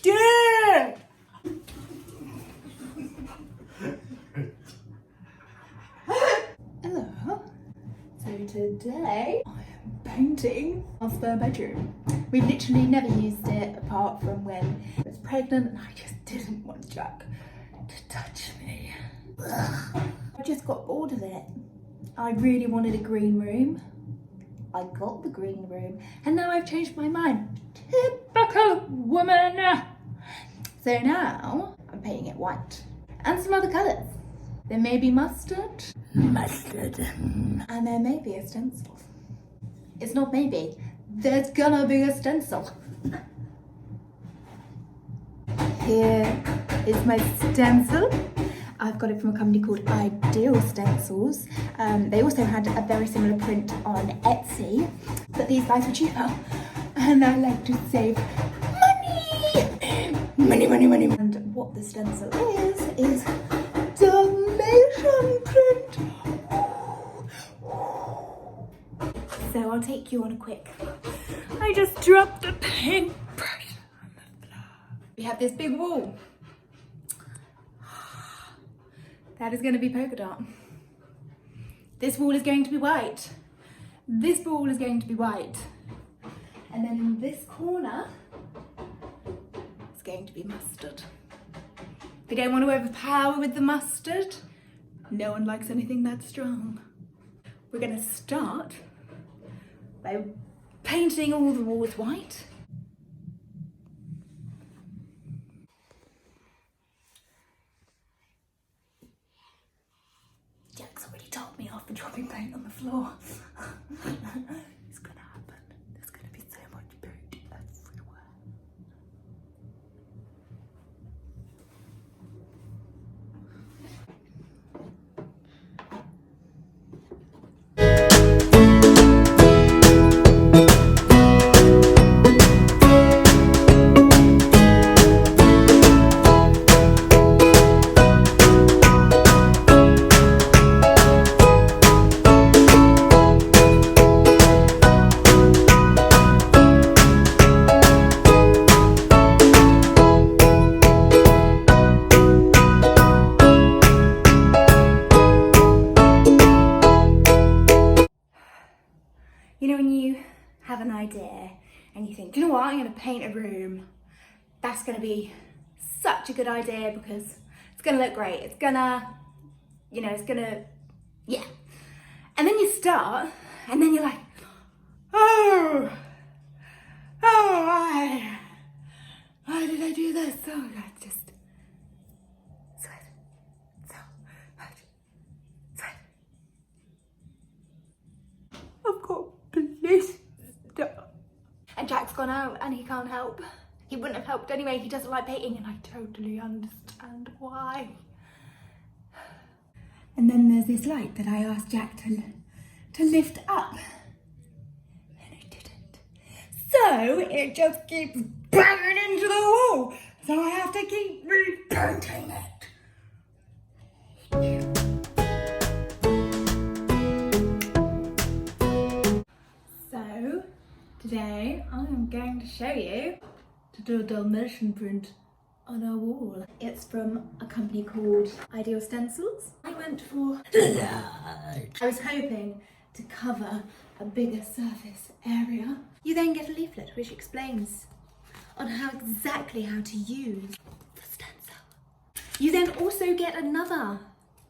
Yeah! Hello. So today I am painting our spare bedroom. We've literally never used it apart from when I was pregnant and I just didn't want Jack to touch me. I just got bored of it. I really wanted a green room. I got the green room and now I've changed my mind. Typical woman! So now I'm painting it white and some other colours. There may be mustard. Mustard. And there may be a stencil. It's not maybe. There's gonna be a stencil. Here is my stencil. I've got it from a company called Ideal Stencils. They also had a very similar print on Etsy, but these guys were cheaper. And I like to save money! Money, money, money. And what the stencil is Dalmatian print. So I'll take you on a quick. I just dropped the paintbrush on the floor. We have this big wall. That is going to be polka dot. This wall is going to be white. This wall is going to be white. And then in this corner, it's going to be mustard. We don't want to overpower with the mustard. No one likes anything that strong. We're going to start by painting all the walls white. Jack's already told me off for dropping paint on the floor. It's gonna happen. There's gonna be so much paint everywhere. You know when you have an idea and you think, do you know what, I'm going to paint a room. That's going to be such a good idea because it's going to look great. It's going to, it's going to, yeah. And then you start and then you're like, why did I do this? Oh, God, just sweat so much, sweat. I've got police stuff. And Jack's gone out and he can't help. He wouldn't have helped anyway. He doesn't like painting and I totally understand why. And then there's this light that I asked Jack to lift up. And he didn't. So it just keeps banging into the wall. So I have to keep repainting it. So today I am going to show you to do a Dalmatian print on our wall. It's from a company called Ideal Stencils. I went for large. I was hoping to cover a bigger surface area. You then get a leaflet which explains on exactly how to use the stencil. You then also get another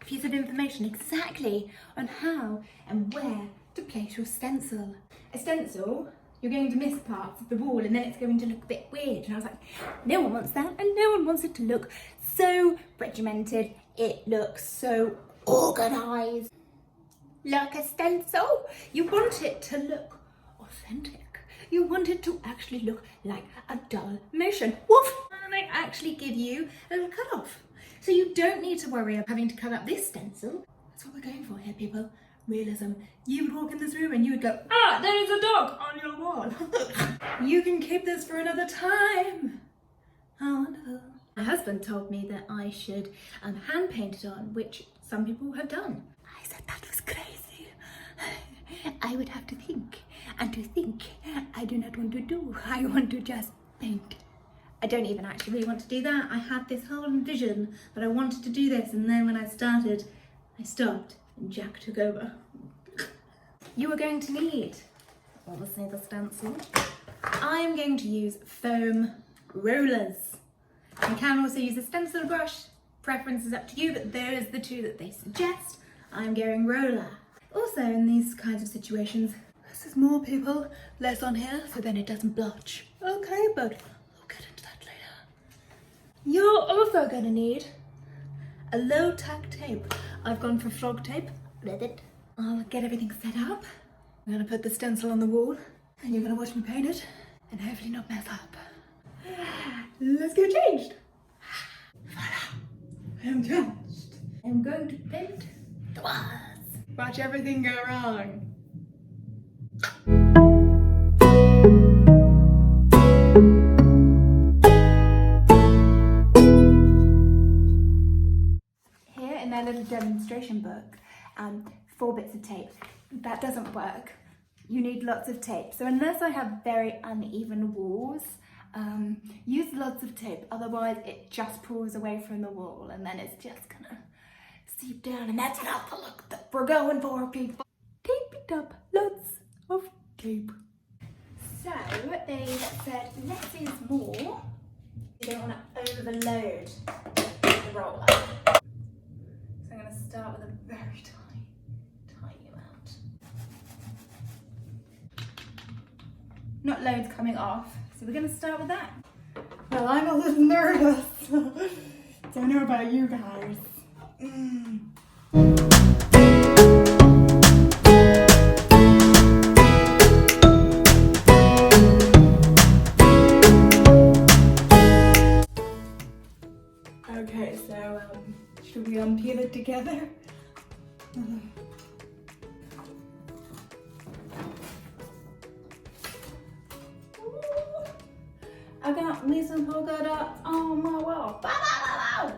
piece of information exactly on how and where to place your stencil. A stencil, you're going to miss parts of the wall and then it's going to look a bit weird. And I was like, no one wants that and no one wants it to look so regimented. It looks so organised. Like a stencil, you want it to look authentic. You want it to actually look like a Dalmatian. Woof! And they actually give you a little cut off. So you don't need to worry about having to cut up this stencil. That's what we're going for here, people. Realism. You would walk in this room and you would go, ah, there is a dog on your wall. You can keep this for another time. How wonderful. My husband told me that I should hand paint it on, which some people have done. I said that was crazy. I would have to think, and to think I do not want to do. I want to just paint I don't even actually really want to do that. I had this whole vision that I wanted to do this, and then when I started, I stopped and Jack took over. You are going to need obviously the stencil. I'm going to use foam rollers. You can also use a stencil brush. Preference is up to you, but there is the two that they suggest. I'm going roller. Also in these kinds of situations, this is more people, less on here, so then it doesn't blotch. Okay, but we'll get into that later. You're also gonna need a low tack tape. I've gone for frog tape. I'll get everything set up. I'm gonna put the stencil on the wall, and you're gonna watch me paint it, and hopefully not mess up. Let's get changed. I'm dressed. I'm going to paint the walls. Watch everything go wrong. Here in their little demonstration book, 4 bits of tape. That doesn't work. You need lots of tape. So unless I have very uneven walls, use lots of tape. Otherwise it just pulls away from the wall and then it's just gonna seep down, and that's not the look that we're going for, people. Tape it up. Lots of tape. So they said less is more. You don't want to overload the roller. So I'm going to start with a very tiny amount. Not loads coming off, so we're going to start with that. Well, I'm a little nervous. Don't know about you guys. Okay, so should we unpeel it together? I got me some polka dots on my wall. Bow, bow, bow, bow.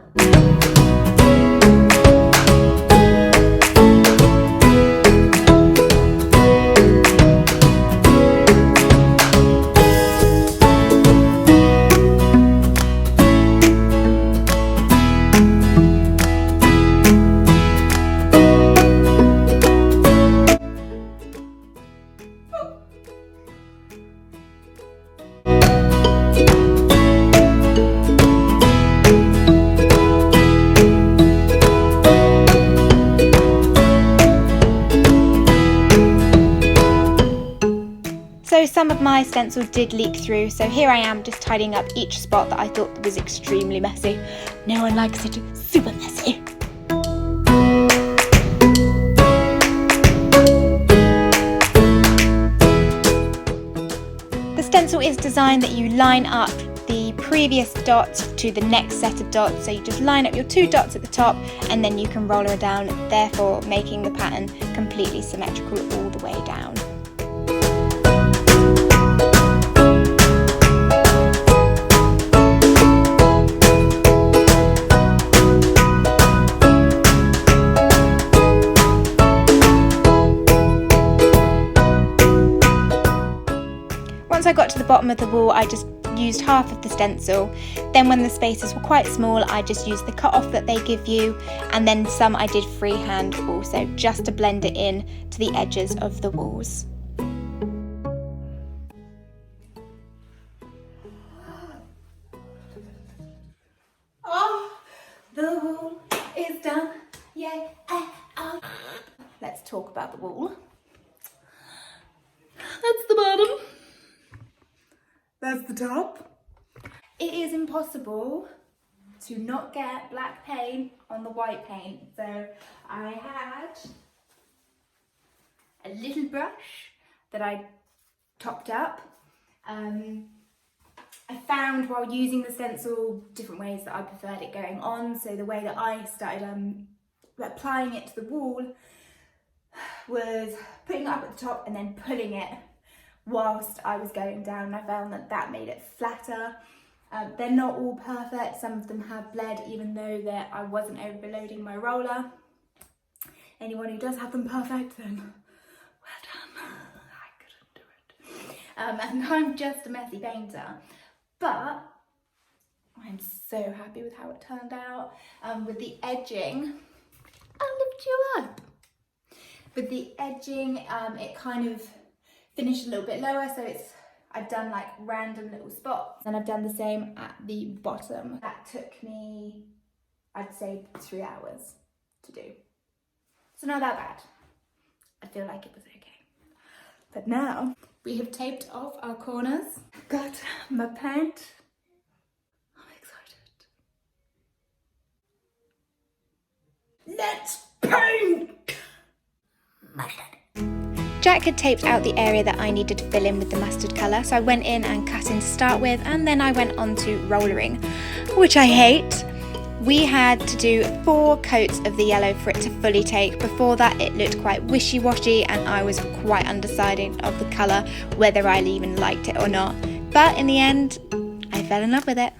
So some of my stencil did leak through, so here I am just tidying up each spot that I thought was extremely messy. No one likes it super messy. The stencil is designed that you line up the previous dot to the next set of dots, so you just line up your 2 dots at the top and then you can roller it down, therefore making the pattern completely symmetrical all the way down. Once I got to the bottom of the wall, I just used half of the stencil. Then when the spaces were quite small, I just used the cut off that they give you, and then some I did freehand also, just to blend it in to the edges of the walls. Oh, the wall is done. Yay. Let's talk about the wall. That's the bottom. That's the top. It is impossible to not get black paint on the white paint. So I had a little brush that I topped up. I found while using the stencil different ways that I preferred it going on. So the way that I started applying it to the wall was putting it up at the top and then pulling it whilst I was going down. I found that that made it flatter. They're not all perfect. Some of them have bled, even though that I wasn't overloading my roller. Anyone who does have them perfect, then well done. I couldn't do it. And I'm just a messy painter. But I'm so happy with how it turned out. With the edging, I'll lift you up. With the edging, it kind of finished a little bit lower, so I've done like random little spots, and I've done the same at the bottom. That took me, I'd say, 3 hours to do. So not that bad. I feel like it was okay. But now we have taped off our corners. Got my paint. I'm excited. Let's paint! Jack had taped out the area that I needed to fill in with the mustard colour, so I went in and cut in to start with, and then I went on to rollering, which I hate. We had to do 4 coats of the yellow for it to fully take. Before that it looked quite wishy-washy and I was quite undecided of the colour, whether I even liked it or not. But in the end, I fell in love with it.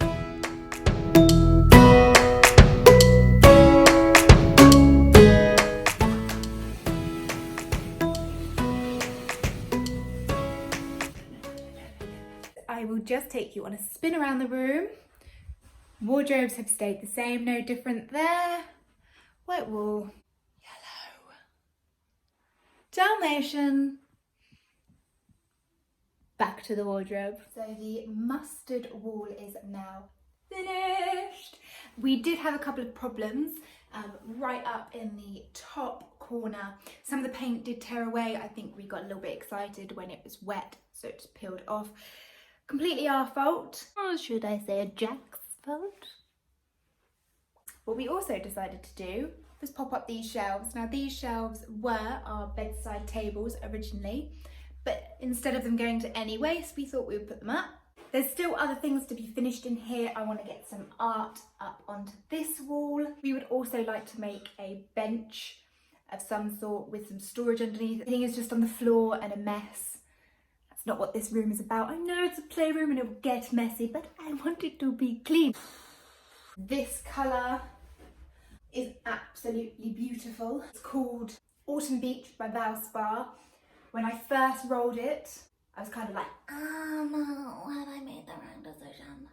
I will just take you on a spin around the room. Wardrobes have stayed the same, no different there. White wall, yellow. Dalmatian. Back to the wardrobe. So the mustard wall is now finished. We did have a couple of problems right up in the top corner. Some of the paint did tear away. I think we got a little bit excited when it was wet, so it just peeled off. Completely our fault. Or should I say Jack's fault? What we also decided to do was pop up these shelves. Now these shelves were our bedside tables originally, but instead of them going to any waste, we thought we would put them up. There's still other things to be finished in here. I want to get some art up onto this wall. We would also like to make a bench of some sort with some storage underneath. Everything is just on the floor and a mess. That's not what this room is about. I know it's a playroom and it will get messy, but I want it to be clean. This colour is absolutely beautiful. It's called Autumn Beach by Valspar. When I first rolled it, I was kind of like, no, have I made the wrong decision?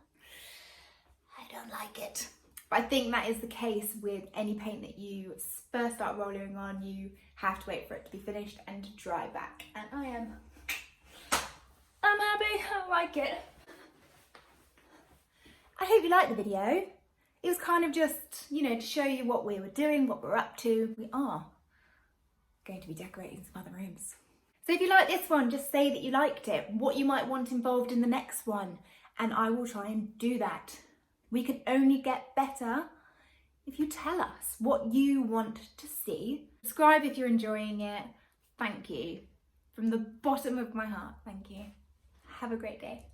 I don't like it. But I think that is the case with any paint that you first start rolling on. You have to wait for it to be finished and to dry back. And I'm happy, I like it. I hope you liked the video. It was kind of just, you know, to show you what we were doing, what we're up to. We are going to be decorating some other rooms. So if you like this one, just say that you liked it, what you might want involved in the next one, and I will try and do that. We can only get better if you tell us what you want to see. Subscribe if you're enjoying it. Thank you. From the bottom of my heart, thank you. Have a great day.